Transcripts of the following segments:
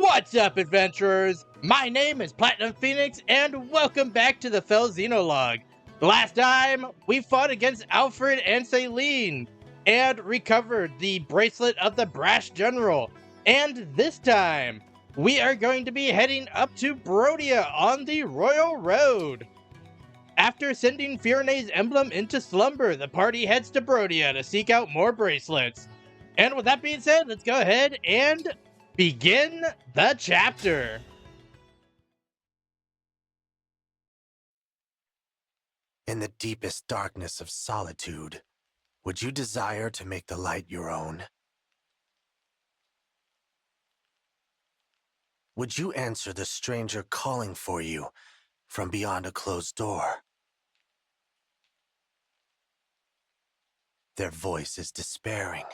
What's up, adventurers? My name is Platinum Phoenix, and welcome back to the Fell Xenologue. Last time, we fought against Alfred and Celine, and recovered the Bracelet of the Brash General. And this time, we are going to be heading up to Brodia on the Royal Road. After sending Firene's emblem into slumber, the party heads to Brodia to seek out more bracelets. And with that being said, let's go ahead and begin the chapter. In the deepest darkness of solitude, would you desire to make the light your own? Would you answer the stranger calling for you from beyond a closed door? Their voice is despairing,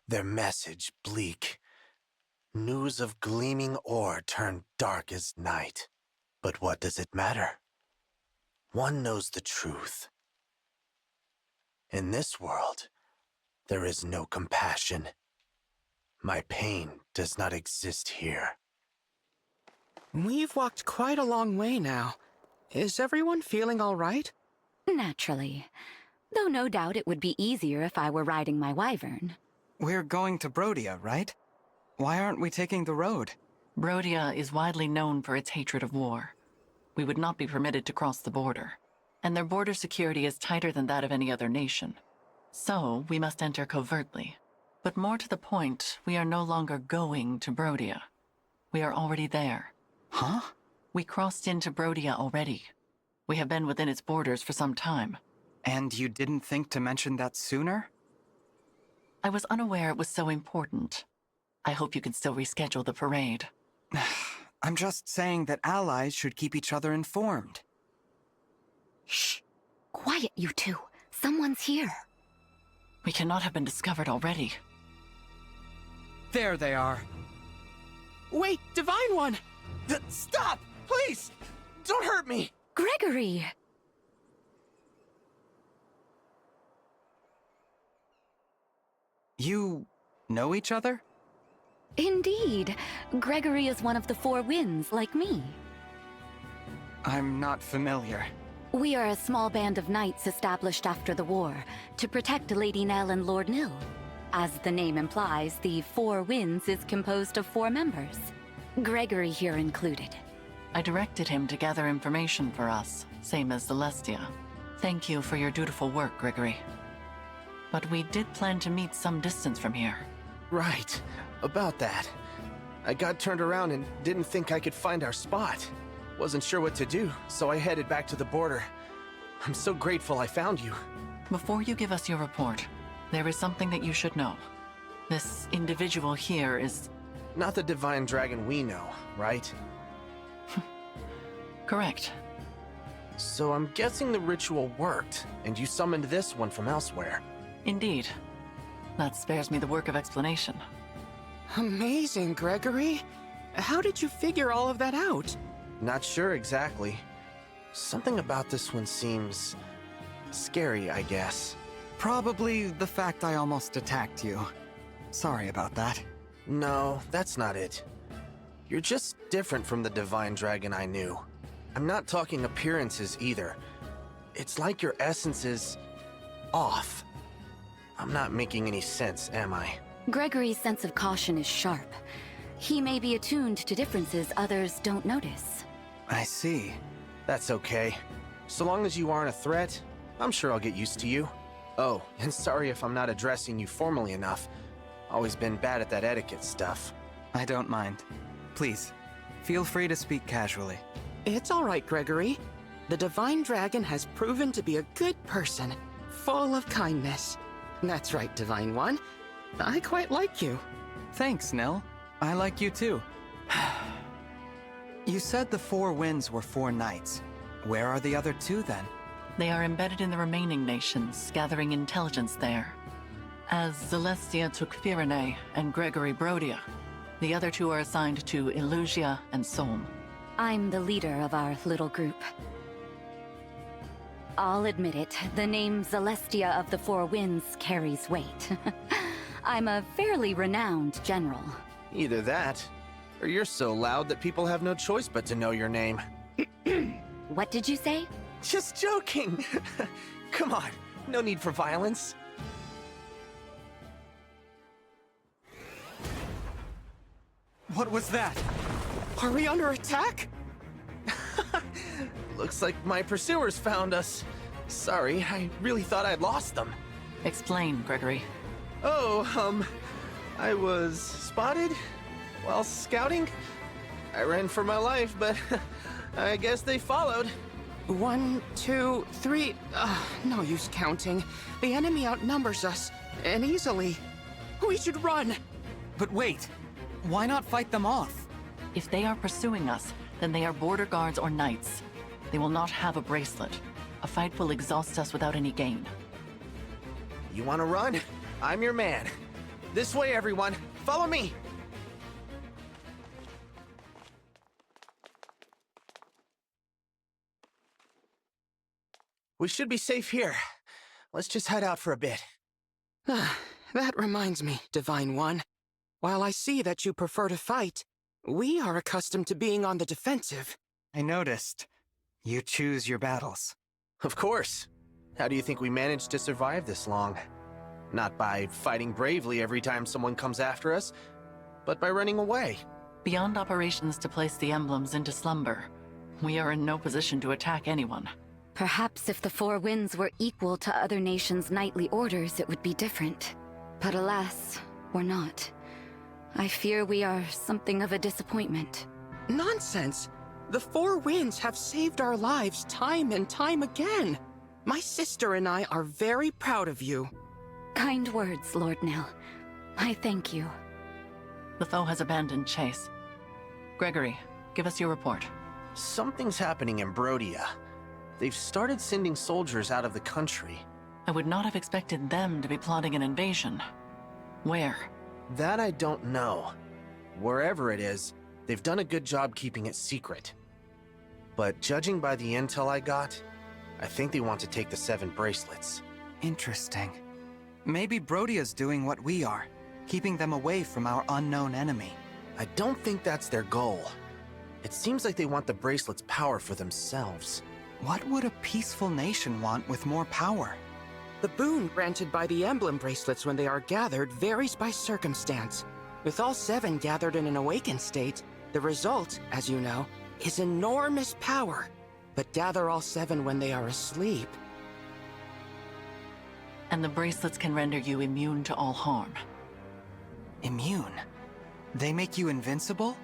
their message bleak. News of gleaming ore turned dark as night. But what does it matter? One knows the truth. In this world, there is no compassion. My pain does not exist here. We've walked quite a long way now. Is everyone feeling all right? Naturally. Though no doubt it would be easier if I were riding my wyvern. We're going to Brodia, right? Why aren't we taking the road? Brodia is widely known for its hatred of war. We would not be permitted to cross the border, and their border security is tighter than that of any other nation. So, we must enter covertly. But more to the point, we are no longer going to Brodia. We are already there. Huh? We crossed into Brodia already. We have been within its borders for some time. And you didn't think to mention that sooner? I was unaware it was so important. I hope you can still reschedule the parade. I'm just saying that allies should keep each other informed. Shh! Quiet, you two. Someone's here. We cannot have been discovered already. There they are. Wait, Divine One! Stop! Please! Don't hurt me! Gregory! You know each other? Indeed. Gregory is one of the Four Winds, like me. I'm not familiar. We are a small band of knights established after the war to protect Lady Nell and Lord Nil. As the name implies, the Four Winds is composed of 4 members. Gregory here included. I directed him to gather information for us, same as Celestia. Thank you for your dutiful work, Gregory. But we did plan to meet some distance from here. Right, about that. I got turned around and didn't think I could find our spot. Wasn't sure what to do, so I headed back to the border. I'm so grateful I found you. Before you give us your report, there is something that you should know. This individual here is... Not the divine dragon we know, right? Correct. So I'm guessing the ritual worked, and you summoned this one from elsewhere. Indeed. That spares me the work of explanation. Amazing, Gregory. How did you figure all of that out? Not sure exactly. Something about this one seems... scary, I guess. Probably the fact I almost attacked you. Sorry about that. No, that's not it. You're just different from the divine dragon I knew. I'm not talking appearances either. It's like your essence is... off. I'm not making any sense, am I? Gregory's sense of caution is sharp. He may be attuned to differences others don't notice. I see. That's okay. So long as you aren't a threat, I'm sure I'll get used to you. Oh, and sorry if I'm not addressing you formally enough. Always been bad at that etiquette stuff. I don't mind. Please, feel free to speak casually. It's all right, Gregory. The Divine Dragon has proven to be a good person, full of kindness. That's right, Divine One. I quite like you. Thanks, Nell. I like you too. You said the 4 winds were 4 knights. Where are the other 2 then? They are embedded in the remaining nations, gathering intelligence there. As Celestia took Firene and Gregory Brodia, the other 2 are assigned to Illusia and Solm. I'm the leader of our little group. I'll admit it, the name Celestia of the Four Winds carries weight. I'm a fairly renowned general. Either that, Or you're so loud that people have no choice but to know your name. What did you say? Just joking! Come on, no need for violence. What was that? Are we under attack? Looks like my pursuers found us. Sorry, I really thought I'd lost them. Explain, Gregory. Oh, I was spotted while scouting. I ran for my life, but I guess they followed. 1, 2, 3. No use counting. The enemy outnumbers us, and easily. We should run! But wait, why not fight them off? If they are pursuing us, then they are border guards or knights. They will not have a bracelet. A fight will exhaust us without any gain. You wanna run? I'm your man. This way, everyone. Follow me. We should be safe here. Let's just head out for a bit. That reminds me, Divine One. While I see that you prefer to fight, we are accustomed to being on the defensive. I noticed. You choose your battles. Of course. How do you think we managed to survive this long? Not by fighting bravely every time someone comes after us, but by running away. Beyond operations to place the emblems into slumber, we are in no position to attack anyone. Perhaps if the Four Winds were equal to other nations' knightly orders, it would be different. But alas, we're not. I fear we are something of a disappointment. Nonsense! The Four Winds have saved our lives time and time again. My sister and I are very proud of you. Kind words, Lord Nil. I thank you. The foe has abandoned chase. Gregory, give us your report. Something's happening in Brodia. They've started sending soldiers out of the country. I would not have expected them to be plotting an invasion. Where? That I don't know. Wherever it is, they've done a good job keeping it secret. But judging by the intel I got, I think they want to take the 7 bracelets. Interesting. Maybe Brodia's doing what we are, keeping them away from our unknown enemy. I don't think that's their goal. It seems like they want the bracelets' power for themselves. What would a peaceful nation want with more power? The boon granted by the Emblem bracelets when they are gathered varies by circumstance. With all 7 gathered in an awakened state, the result, as you know, is enormous power. But gather all 7 when they are asleep. And the bracelets can render you immune to all harm. Immune? They make you invincible?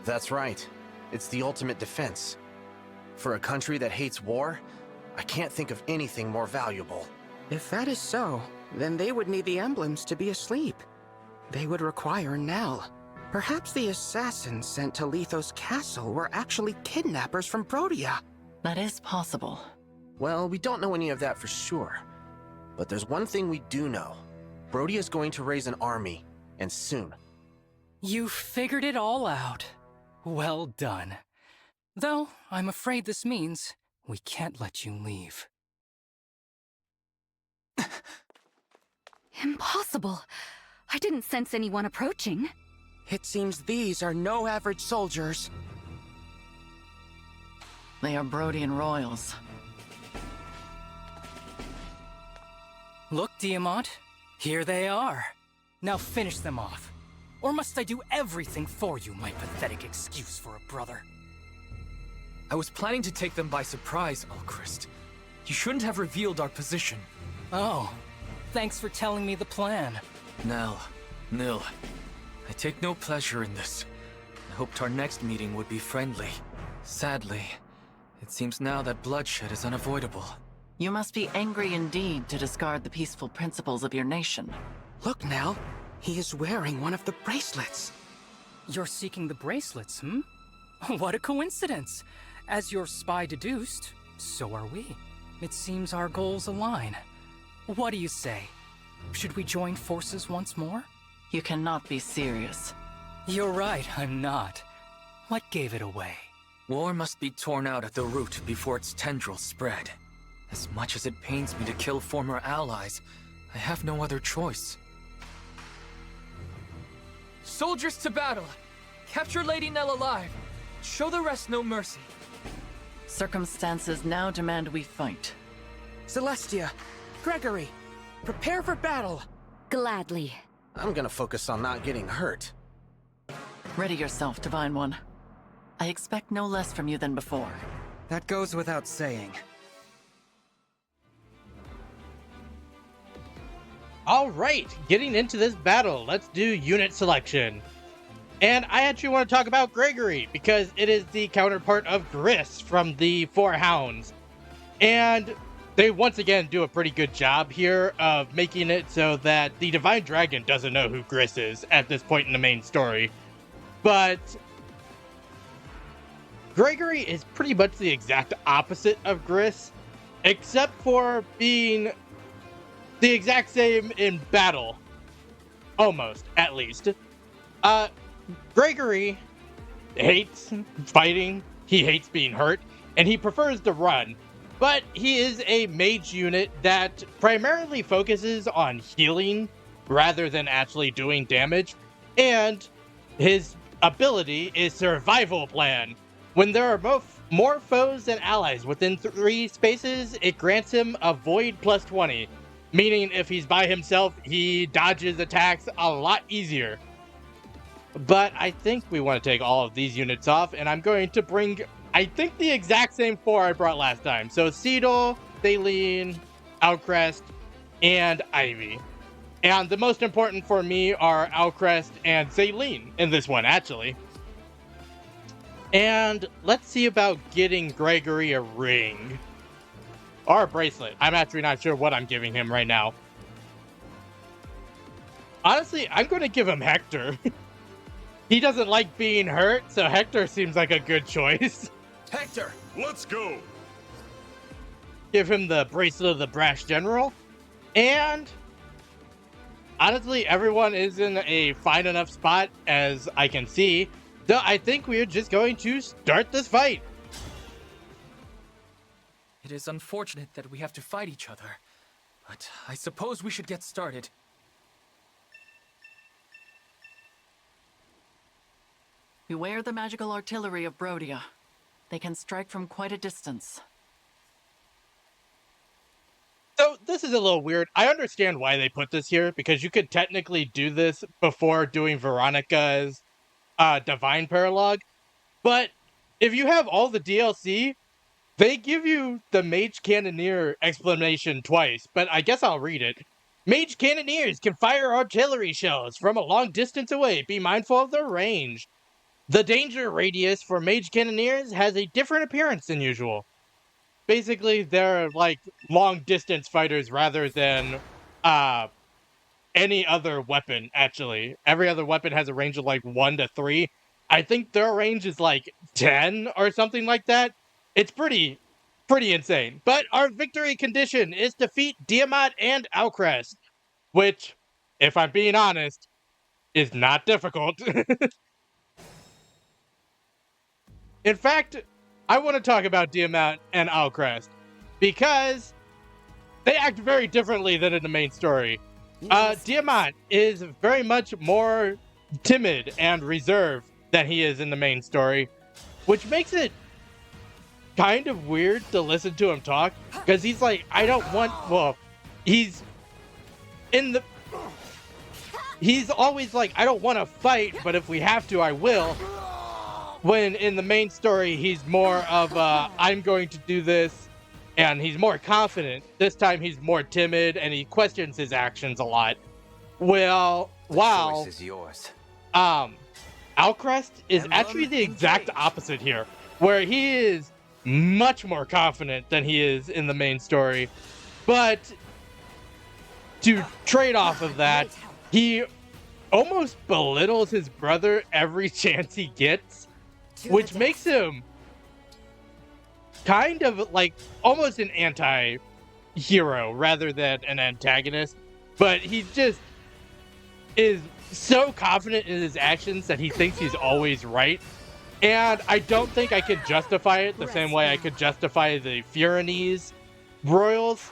That's right. It's the ultimate defense. For a country that hates war, I can't think of anything more valuable. If that is so, then they would need the emblems to be asleep. They would require Nell. Perhaps the assassins sent to Lethos Castle were actually kidnappers from Brodia. That is possible. Well, we don't know any of that for sure. But there's one thing we do know. Brodia's going to raise an army, and soon. You figured it all out. Well done. Though, I'm afraid this means we can't let you leave. Impossible. I didn't sense anyone approaching. It seems these are no average soldiers. They are Brodian royals. Look, Diamant. Here they are. Now finish them off. Or must I do everything for you, my pathetic excuse for a brother? I was planning to take them by surprise, Alchrist. You shouldn't have revealed our position. Oh, thanks for telling me the plan. Nil, I take no pleasure in this. I hoped our next meeting would be friendly. Sadly, it seems now that bloodshed is unavoidable. You must be angry indeed to discard the peaceful principles of your nation. Look, Nell. He is wearing one of the bracelets. You're seeking the bracelets, hmm? What a coincidence! As your spy deduced, so are we. It seems our goals align. What do you say? Should we join forces once more? You cannot be serious. You're right, I'm not. What gave it away? War must be torn out at the root before its tendrils spread. As much as it pains me to kill former allies, I have no other choice. Soldiers to battle! Capture Lady Nell alive. Show the rest no mercy. Circumstances now demand we fight. Celestia, Gregory, prepare for battle. Gladly. I'm gonna focus on not getting hurt. Ready yourself, Divine One. I expect no less from you than before. That goes without saying. All right, getting into this battle, let's do unit selection. And I actually want to talk about Gregory, because it is the counterpart of Gris from the Four Hounds. And they once again do a pretty good job here of making it so that the Divine Dragon doesn't know who Gris is at this point in the main story. But Gregory is pretty much the exact opposite of Gris, except for being the exact same in battle. Almost, at least. Gregory hates fighting, he hates being hurt, and he prefers to run. But he is a mage unit that primarily focuses on healing rather than actually doing damage. And his ability is Survival Plan. When there are more foes than allies within 3 spaces, it grants him a Void plus 20. Meaning if he's by himself, he dodges attacks a lot easier. But I think we want to take all of these units off, and I'm going to bring, I think, the exact same 4 I brought last time. So Cedal, Thaleen, Outcrest, and Ivy. And the most important for me are Outcrest and Thaleen in this one, actually. And let's see about getting Gregory a ring. Or a bracelet. I'm actually not sure what I'm giving him right now. Honestly, I'm going to give him Hector. He doesn't like being hurt, so Hector seems like a good choice. Hector, let's go! Give him the Bracelet of the Brash General. And honestly, everyone is in a fine enough spot as I can see. So I think we're just going to start this fight. It is unfortunate that we have to fight each other, but I suppose we should get started. Beware the magical artillery of Brodia. They can strike from quite a distance. So this is a little weird. I understand why they put this here, because you could technically do this before doing Veronica's Divine Paralogue. But if you have all the DLC, they give you the Mage Cannoneer explanation twice, but I guess I'll read it. Mage Cannoneers can fire artillery shells from a long distance away. Be mindful of their range. The danger radius for Mage Cannoneers has a different appearance than usual. Basically, they're like long-distance fighters rather than any other weapon, actually. Every other weapon has a range of like 1 to 3. I think their range is like 10 or something like that. It's pretty insane. But our victory condition is defeat Tiamat and Outcrest, which, if I'm being honest, is not difficult. In fact, I want to talk about Tiamat and Outcrest because they act very differently than in the main story. Tiamat is very much more timid and reserved than he is in the main story, which makes it kind of weird to listen to him talk, because he's like, he's always like, I don't want to fight, but if we have to, I will. When in the main story, he's more of I'm going to do this, and he's more confident. This time he's more timid, and he questions his actions a lot. Well, Choice is yours. Outcrest is actually the exact opposite here, where he is much more confident than he is in the main story. But to trade off of that, he almost belittles his brother every chance he gets, which makes him kind of like almost an anti-hero rather than an antagonist. But he just is so confident in his actions that he thinks he's always right. And I don't think I could justify it the same way I could justify the Furanese royals.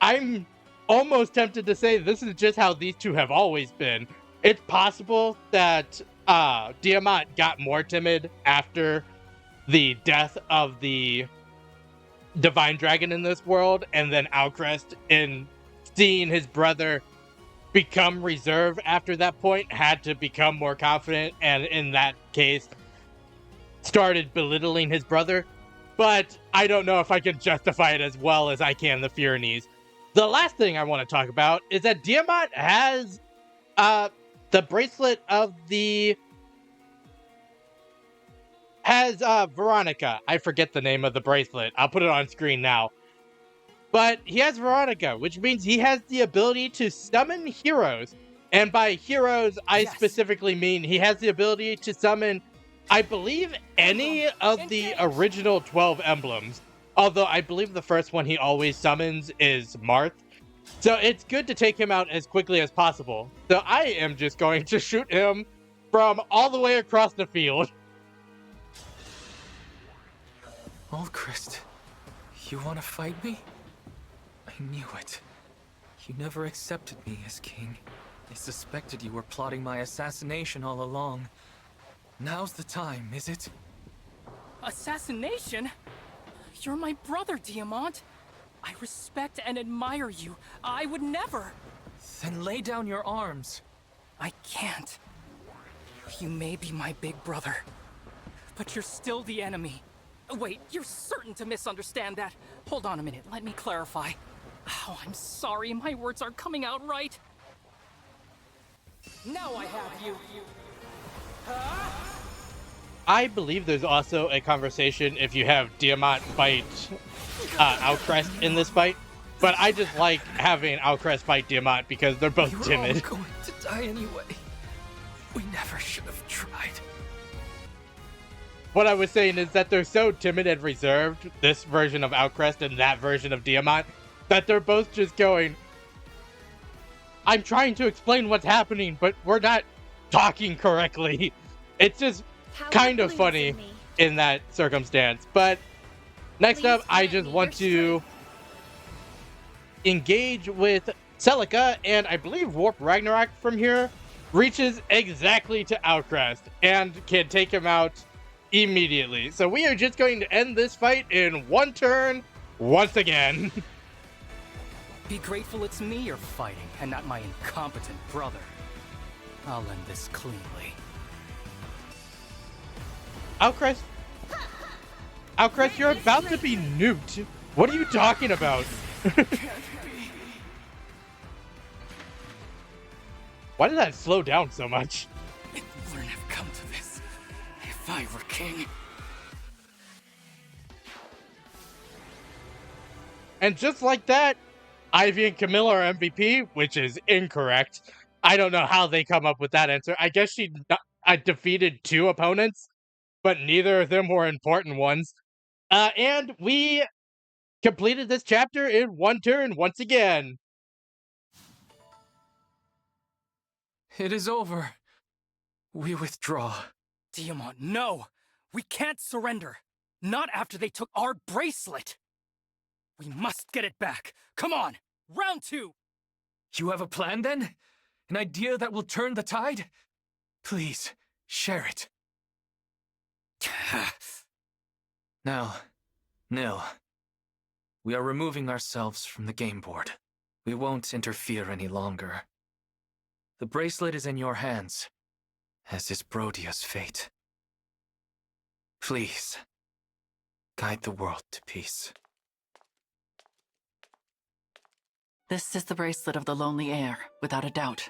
I'm almost tempted to say this is just how these two have always been. It's possible that Diamant got more timid after the death of the divine dragon in this world, and then Alcrest, in seeing his brother become reserved after that point, had to become more confident, and in that case started belittling his brother. But I don't know if I can justify it as well as I can the Pyrenees. The last thing I want to talk about is that Diamant has the bracelet of the Veronica. I forget the name of the bracelet. I'll put it on screen now. But he has Veronica, which means he has the ability to summon heroes. And by heroes, I specifically mean he has the ability to summon, I believe, any of the original 12 emblems. Although I believe the first one he always summons is Marth. So it's good to take him out as quickly as possible. So I am just going to shoot him from all the way across the field. Alcrest, you want to fight me? I knew it. You never accepted me as king. I suspected you were plotting my assassination all along. Now's the time, is it? Assassination? You're my brother, Diamant. I respect and admire you. I would never. Then lay down your arms. I can't. You may be my big brother, but you're still the enemy. Wait, you're certain to misunderstand that. Hold on a minute, let me clarify. Oh, I'm sorry, my words aren't coming out right. Now I have you. I believe there's also a conversation if you have Diamant fight Alcrest in this fight, but I just like having Alcrest fight Diamant because they're both timid. We're all going to die anyway. We never should have tried. What I was saying is that they're so timid and reserved, this version of Alcrest and that version of Diamant, that they're both just going, I'm trying to explain what's happening, but we're not talking correctly. It's just kind of funny in that circumstance. But next up, I just want to engage with Celica, and I believe Warp Ragnarok from here reaches exactly to Alcrest and can take him out immediately. So we are just going to end this fight in one turn once again. Be grateful it's me you're fighting, and not my incompetent brother. I'll end this cleanly. Alcrest, you're about to be nuked. What are you talking about? Why did that slow down so much? It wouldn't have come to this if I were king. And just like that, Ivy and Camilla are MVP, which is incorrect. I don't know how they come up with that answer. I guess I defeated 2 opponents, but neither of them were important ones. And we completed this chapter in one turn once again. It is over. We withdraw. Diamant, no! We can't surrender! Not after they took our bracelet! We must get it back! Come on! Round 2! You have a plan then? An idea that will turn the tide? Please, share it. Now, Nil. We are removing ourselves from the game board. We won't interfere any longer. The bracelet is in your hands, as is Brodia's fate. Please, guide the world to peace. This is the bracelet of the Lonely Heir, without a doubt.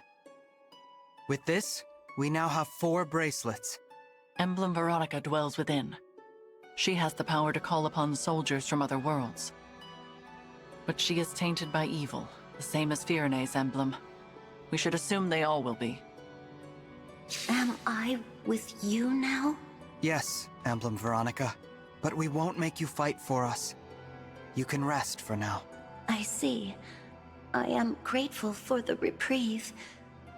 With this, we now have 4 bracelets. Emblem Veronica dwells within. She has the power to call upon soldiers from other worlds. But she is tainted by evil, the same as Pyrenees' emblem. We should assume they all will be. Am I with you now? Yes, Emblem Veronica. But we won't make you fight for us. You can rest for now. I see. I am grateful for the reprieve,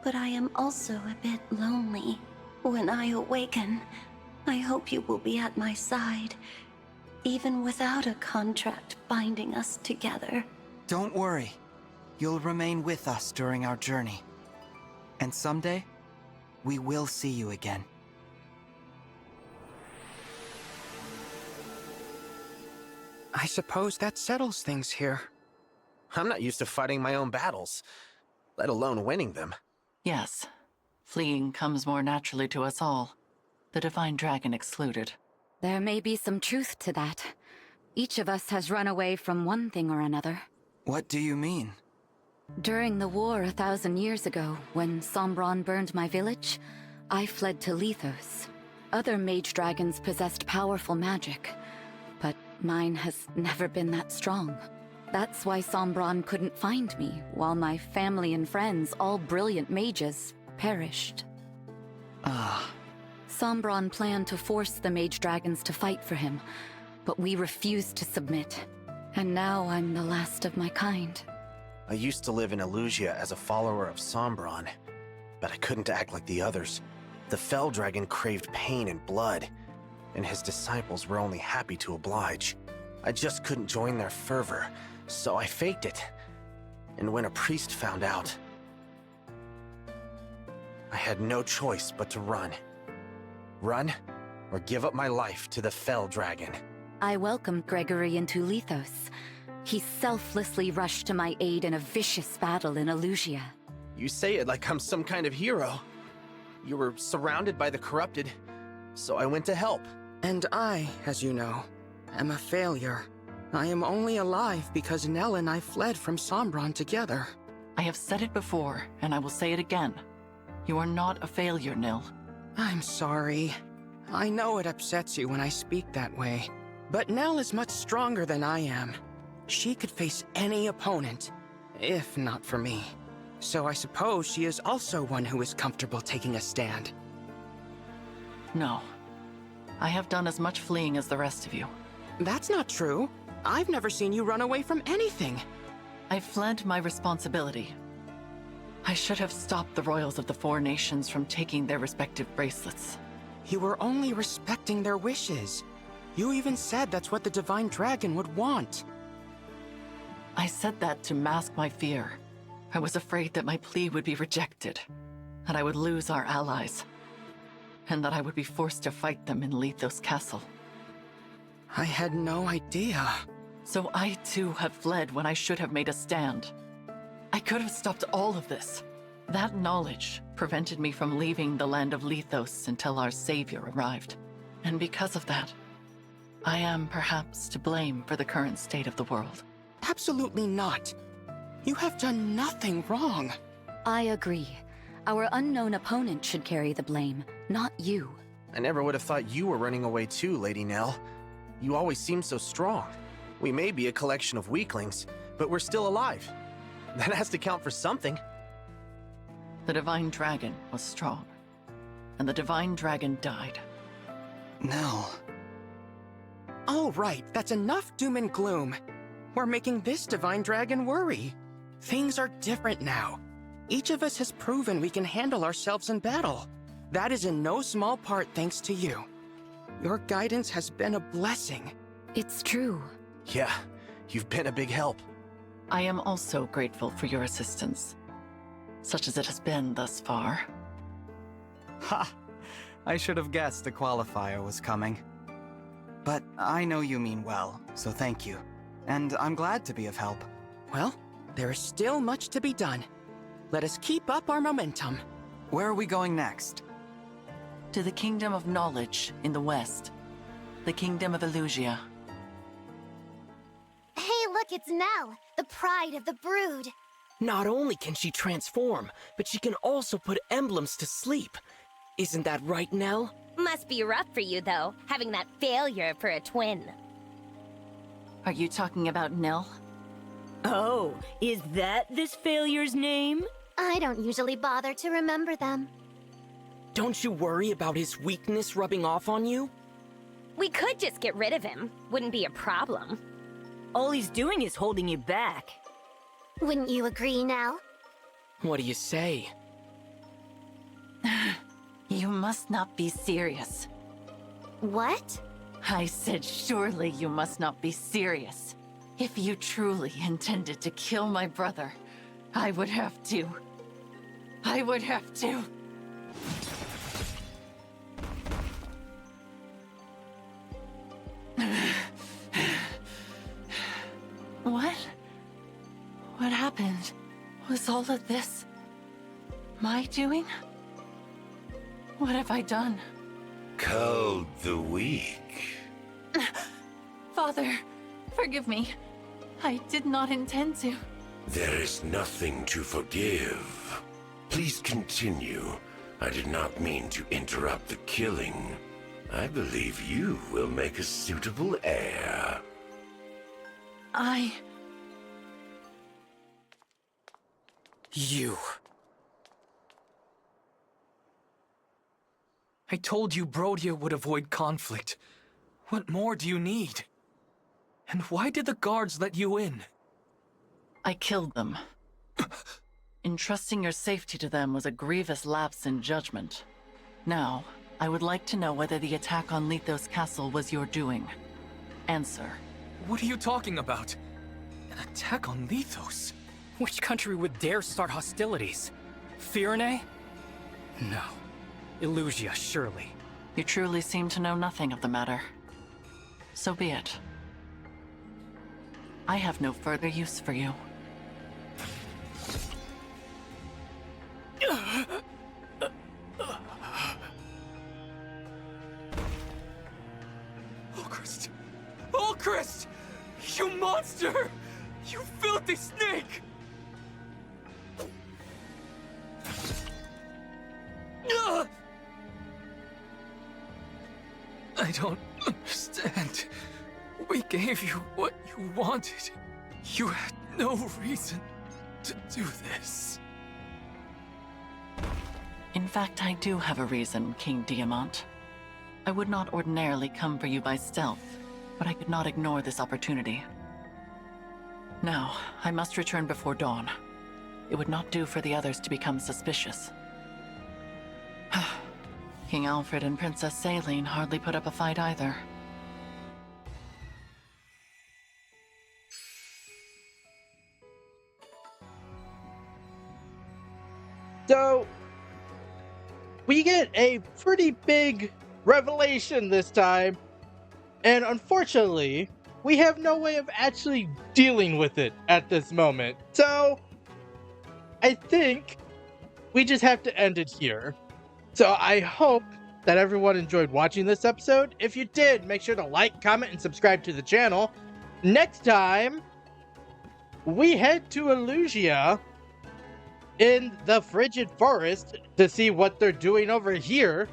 but I am also a bit lonely. When I awaken, I hope you will be at my side, even without a contract binding us together. Don't worry. You'll remain with us during our journey. And someday, We will see you again. I suppose that settles things here. I'm not used to fighting my own battles, let alone winning them. Yes. Fleeing comes more naturally to us all. The Divine Dragon excluded. There may be some truth to that. Each of us has run away from one thing or another. What do you mean? During the war 1,000 years ago, when Sombron burned my village, I fled to Lethos. Other mage dragons possessed powerful magic, but mine has never been that strong. That's why Sombron couldn't find me, while my family and friends, all brilliant mages, perished. Sombron planned to force the mage dragons to fight for him, but we refused to submit. And now I'm the last of my kind. I used to live in Illusia as a follower of Sombron, but I couldn't act like the others. The Fell Dragon craved pain and blood, and his disciples were only happy to oblige. I just couldn't join their fervor, so I faked it. And when a priest found out, I had no choice but to run. Run, or give up my life to the Fell Dragon. I welcomed Gregory into Lethos. He selflessly rushed to my aid in a vicious battle in Illusia. You say it like I'm some kind of hero. You were surrounded by the corrupted, so I went to help. And I, as you know, am a failure. I am only alive because Nell and I fled from Sombron together. I have said it before, and I will say it again. You are not a failure, Nil. I'm sorry. I know it upsets you when I speak that way, but Nell is much stronger than I am. She could face any opponent, if not for me. So I suppose she is also one who is comfortable taking a stand. No. I have done as much fleeing as the rest of you. That's not true. I've never seen you run away from anything. I fled my responsibility. I should have stopped the royals of the four nations from taking their respective bracelets. You were only respecting their wishes. You even said that's what the Divine Dragon would want. I said that to mask my fear. I was afraid that my plea would be rejected, that I would lose our allies, and that I would be forced to fight them in Lethos Castle. I had no idea. So I too have fled when I should have made a stand. I could have stopped all of this. That knowledge prevented me from leaving the land of Lethos until our savior arrived. And because of that, I am perhaps to blame for the current state of the world. Absolutely not. You have done nothing wrong. I agree. Our unknown opponent should carry the blame, not you. I never would have thought you were running away too, Lady Nell. You always seem so strong. We may be a collection of weaklings, but we're still alive. That has to count for something. The Divine Dragon was strong, and the Divine Dragon died. Nell. Oh, right. That's enough doom and gloom. We're making this Divine Dragon worry. Things are different now. Each of us has proven we can handle ourselves in battle. That is in no small part thanks to you. Your guidance has been a blessing. It's true. Yeah, you've been a big help. I am also grateful for your assistance, such as it has been thus far. Ha! I should have guessed the qualifier was coming. But I know you mean well, so thank you. And I'm glad to be of help. Well, there is still much to be done. Let us keep up our momentum. Where are we going next? To the Kingdom of Knowledge in the west. The Kingdom of Illusia. Hey, look, it's Nell, the pride of the brood. Not only can she transform, but she can also put emblems to sleep. Isn't that right, Nell? Must be rough for you, though, having that failure for a twin. Are you talking about Nil? Oh, is that this failure's name? I don't usually bother to remember them. Don't you worry about his weakness rubbing off on you? We could just get rid of him. Wouldn't be a problem. All he's doing is holding you back. Wouldn't you agree, Nell? What do you say? You must not be serious. What? I said surely you must not be serious. If you truly intended to kill my brother, I would have to. Was all of this my doing? What have I done? Culled the weak. Father, forgive me. I did not intend to. There is nothing to forgive. Please continue. I did not mean to interrupt the killing. I believe you will make a suitable heir. You. I told you Brodia would avoid conflict. What more do you need? And why did the guards let you in? I killed them. Entrusting your safety to them was a grievous lapse in judgment. Now, I would like to know whether the attack on Lithos Castle was your doing. Answer. What are you talking about? An attack on Lithos? Which country would dare start hostilities? Firene? No. Illusia, surely. You truly seem to know nothing of the matter. So be it. I have no further use for you. Ulchrist! Ulchrist! You monster! You filthy snake! I don't understand. We gave you what you wanted. You had no reason to do this. In fact, I do have a reason, King Diamant. I would not ordinarily come for you by stealth, but I could not ignore this opportunity. Now, I must return before dawn. It would not do for the others to become suspicious. King Alfred and Princess Saline hardly put up a fight either. So, we get a pretty big revelation this time, and unfortunately, we have no way of actually dealing with it at this moment. So, I think we just have to end it here. So I hope that everyone enjoyed watching this episode. If you did, make sure to like, comment, and subscribe to the channel. Next time, we head to Illusia in the Frigid Forest to see what they're doing over here.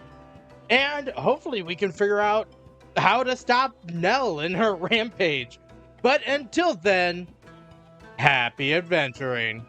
And hopefully we can figure out how to stop Nell in her rampage. But until then, happy adventuring.